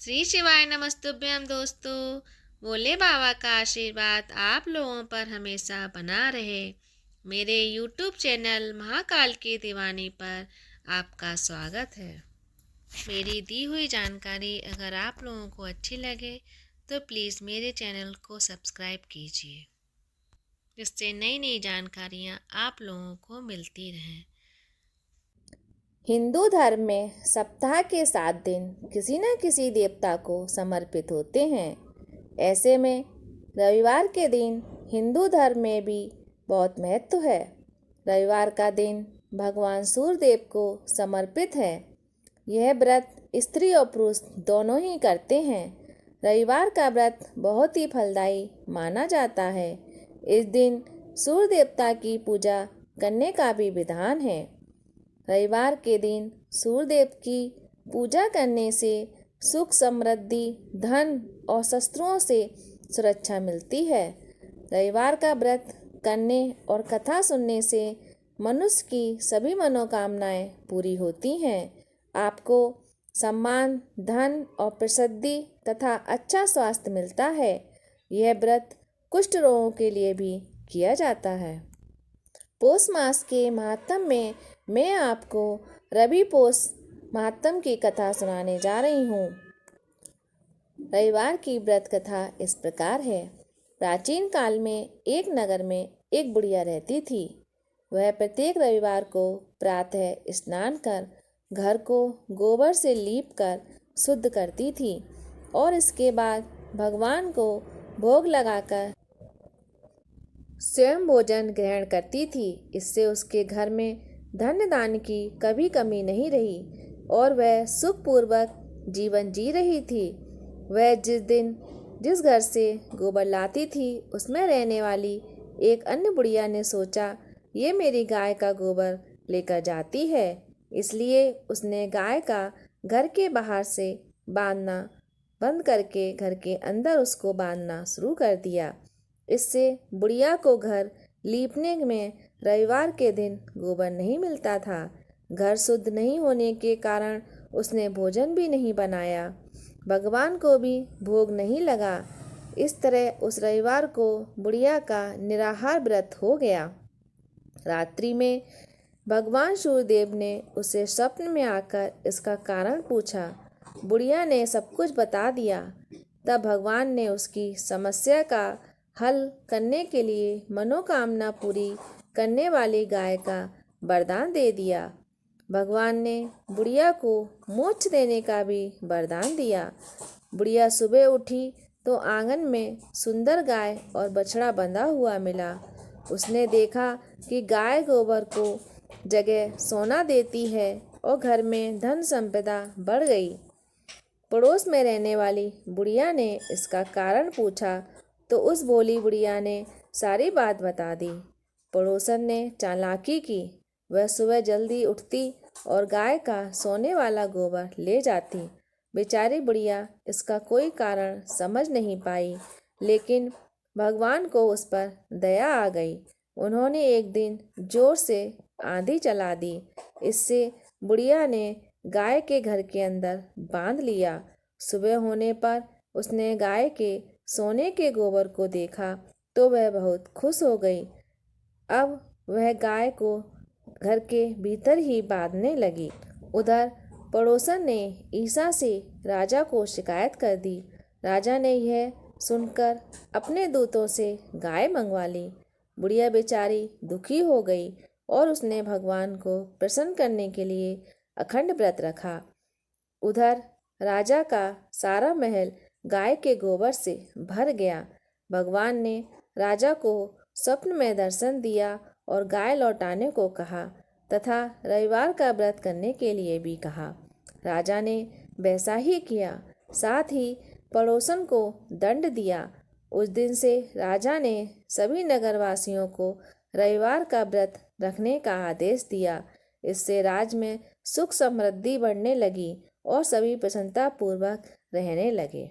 श्री शिवाय नमस्तुभ्यम दोस्तों। भोले बाबा का आशीर्वाद आप लोगों पर हमेशा बना रहे। मेरे YouTube चैनल महाकाल की दीवानी पर आपका स्वागत है। मेरी दी हुई जानकारी अगर आप लोगों को अच्छी लगे तो प्लीज़ मेरे चैनल को सब्सक्राइब कीजिए, जिससे नई नई जानकारियाँ आप लोगों को मिलती रहें। हिंदू धर्म में सप्ताह के 7 दिन किसी न किसी देवता को समर्पित होते हैं। ऐसे में रविवार के दिन हिंदू धर्म में भी बहुत महत्व है। रविवार का दिन भगवान सूर्यदेव को समर्पित है। यह व्रत स्त्री और पुरुष दोनों ही करते हैं। रविवार का व्रत बहुत ही फलदायी माना जाता है। इस दिन सूर्य देवता की पूजा करने का भी विधान है। रविवार के दिन सूर्यदेव की पूजा करने से सुख समृद्धि, धन और शत्रुओं से सुरक्षा मिलती है। रविवार का व्रत करने और कथा सुनने से मनुष्य की सभी मनोकामनाएं पूरी होती हैं। आपको सम्मान, धन और प्रसिद्धि तथा अच्छा स्वास्थ्य मिलता है। यह व्रत कुष्ठ रोगों के लिए भी किया जाता है। पौष मास के महात्म में मैं आपको रवि पौष महात्म की कथा सुनाने जा रही हूँ। रविवार की व्रत कथा इस प्रकार है। प्राचीन काल में एक नगर में एक बुढ़िया रहती थी। वह प्रत्येक रविवार को प्रातः स्नान कर घर को गोबर से लीप कर शुद्ध करती थी और इसके बाद भगवान को भोग लगाकर स्वयं भोजन ग्रहण करती थी। इससे उसके घर में धन दान की कभी कमी नहीं रही और वह सुखपूर्वक जीवन जी रही थी। वह जिस घर से गोबर लाती थी उसमें रहने वाली एक अन्य बुढ़िया ने सोचा, ये मेरी गाय का गोबर लेकर जाती है, इसलिए उसने गाय का घर के बाहर से बांधना बंद करके घर के अंदर उसको बांधना शुरू कर दिया। इससे बुढ़िया को घर लीपने में रविवार के दिन गोबर नहीं मिलता था। घर शुद्ध नहीं होने के कारण उसने भोजन भी नहीं बनाया, भगवान को भी भोग नहीं लगा। इस तरह उस रविवार को बुढ़िया का निराहार व्रत हो गया। रात्रि में भगवान सूर्यदेव ने उसे स्वप्न में आकर इसका कारण पूछा। बुढ़िया ने सब कुछ बता दिया। तब भगवान ने उसकी समस्या का हल करने के लिए मनोकामना पूरी करने वाली गाय का वरदान दे दिया। भगवान ने बुढ़िया को मोक्ष देने का भी वरदान दिया। बुढ़िया सुबह उठी तो आंगन में सुंदर गाय और बछड़ा बंधा हुआ मिला। उसने देखा कि गाय गोबर को जगह सोना देती है और घर में धन संपदा बढ़ गई। पड़ोस में रहने वाली बुढ़िया ने इसका कारण पूछा तो उस भोली बुढ़िया ने सारी बात बता दी। पड़ोसन ने चालाकी की। वह सुबह जल्दी उठती और गाय का सोने वाला गोबर ले जाती। बेचारी बुढ़िया इसका कोई कारण समझ नहीं पाई, लेकिन भगवान को उस पर दया आ गई। उन्होंने एक दिन जोर से आंधी चला दी। इससे बुढ़िया ने गाय के घर के अंदर बांध लिया। सुबह होने पर उसने गाय के सोने के गोबर को देखा तो वह बहुत खुश हो गई। अब वह गाय को घर के भीतर ही बांधने लगी। उधर पड़ोसन ने ईसा से राजा को शिकायत कर दी। राजा ने यह सुनकर अपने दूतों से गाय मंगवा ली। बुढ़िया बेचारी दुखी हो गई और उसने भगवान को प्रसन्न करने के लिए अखंड व्रत रखा। उधर राजा का सारा महल गाय के गोबर से भर गया। भगवान ने राजा को स्वप्न में दर्शन दिया और गाय लौटाने को कहा तथा रविवार का व्रत करने के लिए भी कहा। राजा ने वैसा ही किया, साथ ही पड़ोसन को दंड दिया। उस दिन से राजा ने सभी नगरवासियों को रविवार का व्रत रखने का आदेश दिया। इससे राज्य में सुख समृद्धि बढ़ने लगी और सभी प्रसन्नता पूर्वक रहने लगे।